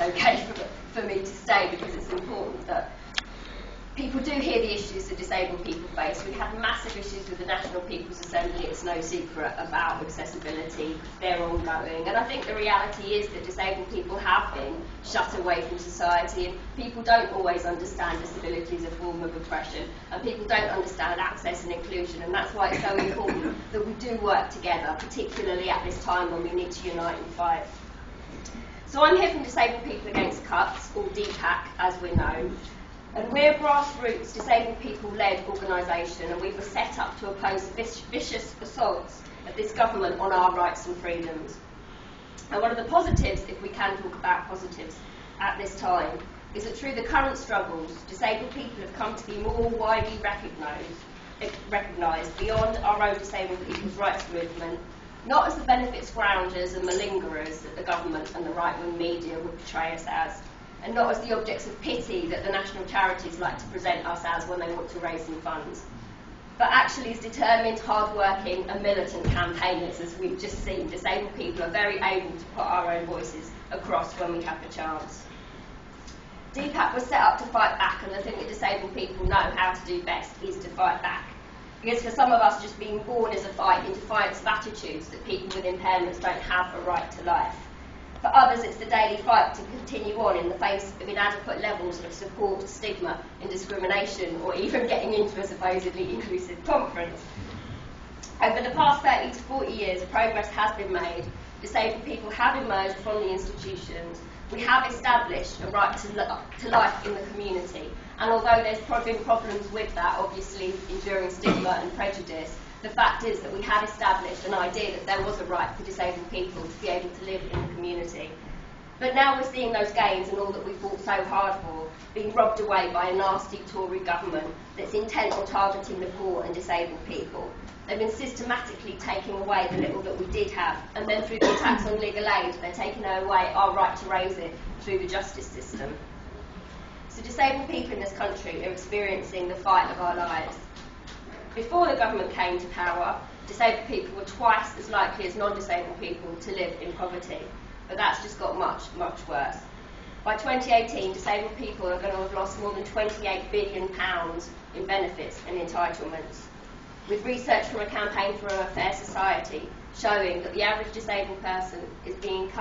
okay for me to stay, because it's important that people do hear the issues that disabled people face. We have massive issues with the National People's Assembly, it's no secret, about accessibility. They're ongoing. And I think the reality is that disabled people have been shut away from society, and people don't always understand disability as a form of oppression, and people don't understand access and inclusion, and that's why it's so important that we do work together, particularly at this time when we need to unite and fight. So I'm here from Disabled People Against Cuts, or DPAC as we're known. And we're a grassroots, disabled people-led organisation, and we were set up to oppose the vicious assaults of this government on our rights and freedoms. And one of the positives, if we can talk about positives at this time, is that through the current struggles, disabled people have come to be more widely recognised beyond our own disabled people's rights movement, not as the benefit scroungers and malingerers that the government and the right-wing media would portray us as, and not as the objects of pity that the national charities like to present us as when they want to raise some funds, but actually as determined, hard-working and militant campaigners. As we've just seen, disabled people are very able to put our own voices across when we have the chance. DPAC was set up to fight back, and the thing that disabled people know how to do best is to fight back. Because for some of us, just being born is a fight in defiance of attitudes that people with impairments don't have a right to life. For others, it's the daily fight to continue on in the face of inadequate levels of support, stigma and discrimination, or even getting into a supposedly inclusive conference. Over the past 30 to 40 years, progress has been made. Disabled people have emerged from the institutions. We have established a right to life in the community. And although there's been problems with that, obviously enduring stigma and prejudice, the fact is that we had established an idea that there was a right for disabled people to be able to live in the community. But now we're seeing those gains and all that we fought so hard for being robbed away by a nasty Tory government that's intent on targeting the poor and disabled people. They've been systematically taking away the little that we did have, and then through the attacks on legal aid, they're taking away our right to raise it through the justice system. So disabled people in this country are experiencing the fight of our lives. Before the government came to power, disabled people were twice as likely as non-disabled people to live in poverty, but that's just got much, much worse. By 2018, disabled people are going to have lost more than £28 billion in benefits and entitlements, with research from a campaign for a fair society showing that the average disabled person is being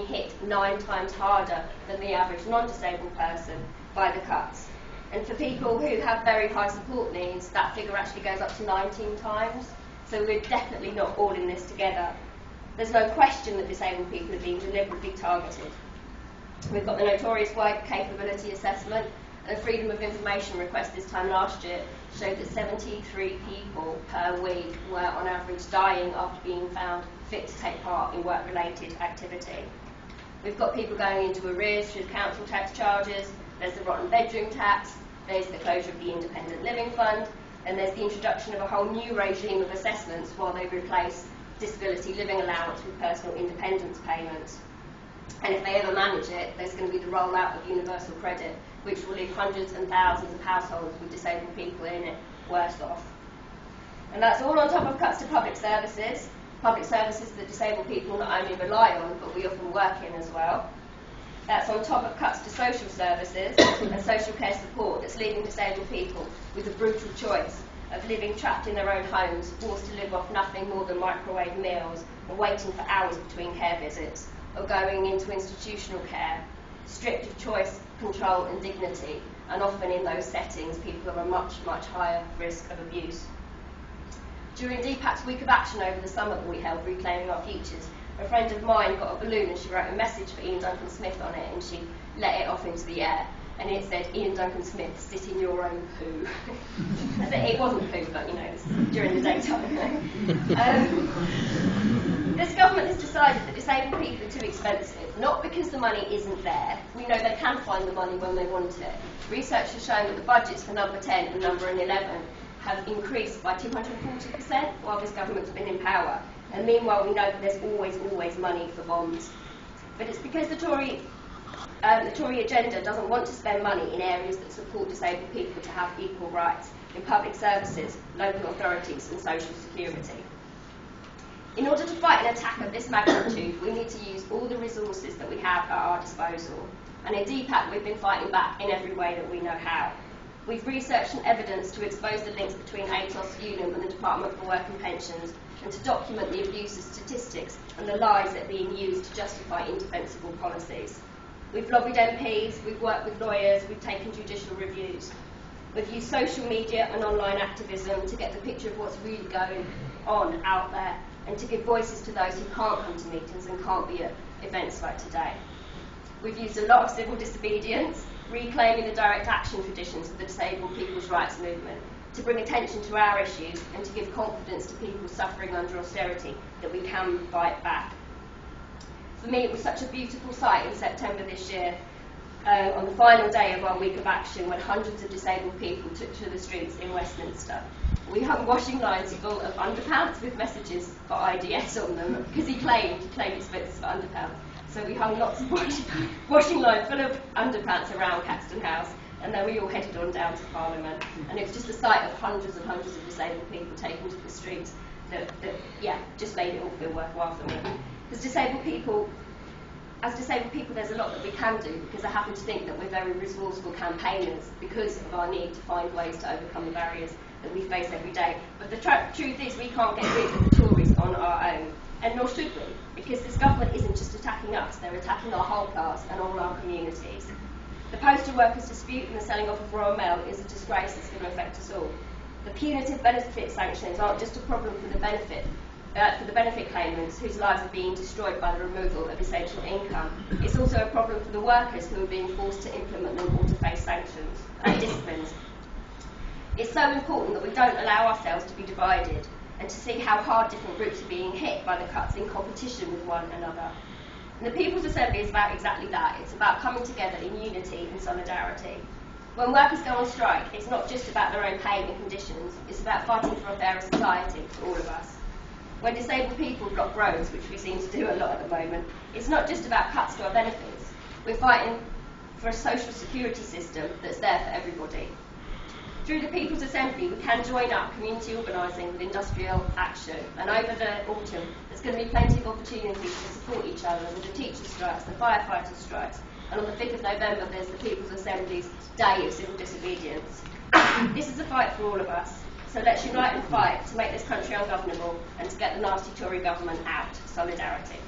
hit 9 times harder than the average non-disabled person by the cuts. And for people who have very high support needs, that figure actually goes up to 19 times. So we're definitely not all in this together. There's no question that disabled people are being deliberately targeted. We've got the notorious wide capability assessment, and a freedom of information request this time last year showed that 73 people per week were on average dying after being found fit to take part in work-related activity. We've got people going into arrears through council tax charges, there's the rotten bedroom tax, there's the closure of the Independent Living Fund, and there's the introduction of a whole new regime of assessments while they replace disability living allowance with personal independence payments. And if they ever manage it, there's going to be the rollout of universal credit, which will leave hundreds and thousands of households with disabled people in it worse off. And that's all on top of cuts to public services that disabled people not only rely on, but we often work in as well. That's on top of cuts to social services and social care support that's leaving disabled people with the brutal choice of living trapped in their own homes, forced to live off nothing more than microwave meals, or waiting for hours between care visits, or going into institutional care, stripped of choice, control and dignity, and often in those settings people are a much, much higher risk of abuse. During DPAC's week of action over the summer that we held, Reclaiming Our Futures, a friend of mine got a balloon and she wrote a message for Ian Duncan Smith on it, and she let it off into the air, and it said, "Ian Duncan Smith, sit in your own poo." It wasn't poo, but you know, it was during the daytime. This government has decided that disabled people are too expensive, not because the money isn't there. We know they can find the money when they want it. Research has shown that the budgets for number 10 and number 11 have increased by 240% while this government's been in power. And meanwhile, we know that there's always money for bombs. But it's because the Tory agenda doesn't want to spend money in areas that support disabled people to have equal rights in public services, local authorities and social security. In order to fight an attack of this magnitude, we need to use all the resources that we have at our disposal. And in DPAC, we've been fighting back in every way that we know how. We've researched and evidence to expose the links between ATOS, UNAM and the Department for Work and Pensions, and to document the abuse of statistics and the lies that are being used to justify indefensible policies. We've lobbied MPs, we've worked with lawyers, we've taken judicial reviews. We've used social media and online activism to get the picture of what's really going on out there and to give voices to those who can't come to meetings and can't be at events like today. We've used a lot of civil disobedience, reclaiming the direct action traditions of the disabled people's rights movement, to bring attention to our issues and to give confidence to people suffering under austerity that we can fight back. For me, it was such a beautiful sight in September this year, on the final day of our week of action, when hundreds of disabled people took to the streets in Westminster. We hung washing lines full of underpants with messages for IDS on them, because he claimed it's for underpants. So we hung lots of washing lines full of underpants around Caxton House, and then we all headed on down to Parliament. And it was just the sight of hundreds and hundreds of disabled people taken to the streets that just made it all feel worthwhile for me. As disabled people, there's a lot that we can do, because I happen to think that we're very resourceful campaigners because of our need to find ways to overcome the barriers that we face every day. But the truth is, we can't get rid of the Tories on our own, and nor should we, because this government isn't just attacking us, they're attacking our whole class and all our communities. The postal workers' dispute and the selling off of Royal Mail is a disgrace that's going to affect us all. The punitive benefit sanctions aren't just a problem for the benefit claimants whose lives are being destroyed by the removal of essential income. It's also a problem for the workers who are being forced to implement them or to face sanctions and disciplines. It's so important that we don't allow ourselves to be divided and to see how hard different groups are being hit by the cuts in competition with one another. And the People's Assembly is about exactly that. It's about coming together in unity and solidarity. When workers go on strike, it's not just about their own pay and conditions, it's about fighting for a fairer society for all of us. When disabled people block roads, which we seem to do a lot at the moment, it's not just about cuts to our benefits. We're fighting for a social security system that's there for everybody. Through the People's Assembly, we can join up community organising with industrial action, and over the autumn, there's going to be plenty of opportunities to support each other with the teachers' strikes, the firefighters' strikes, and on the 5th of November, there's the People's Assembly's Day of Civil Disobedience. This is a fight for all of us. So let's unite and fight to make this country ungovernable and to get the nasty Tory government out. Solidarity.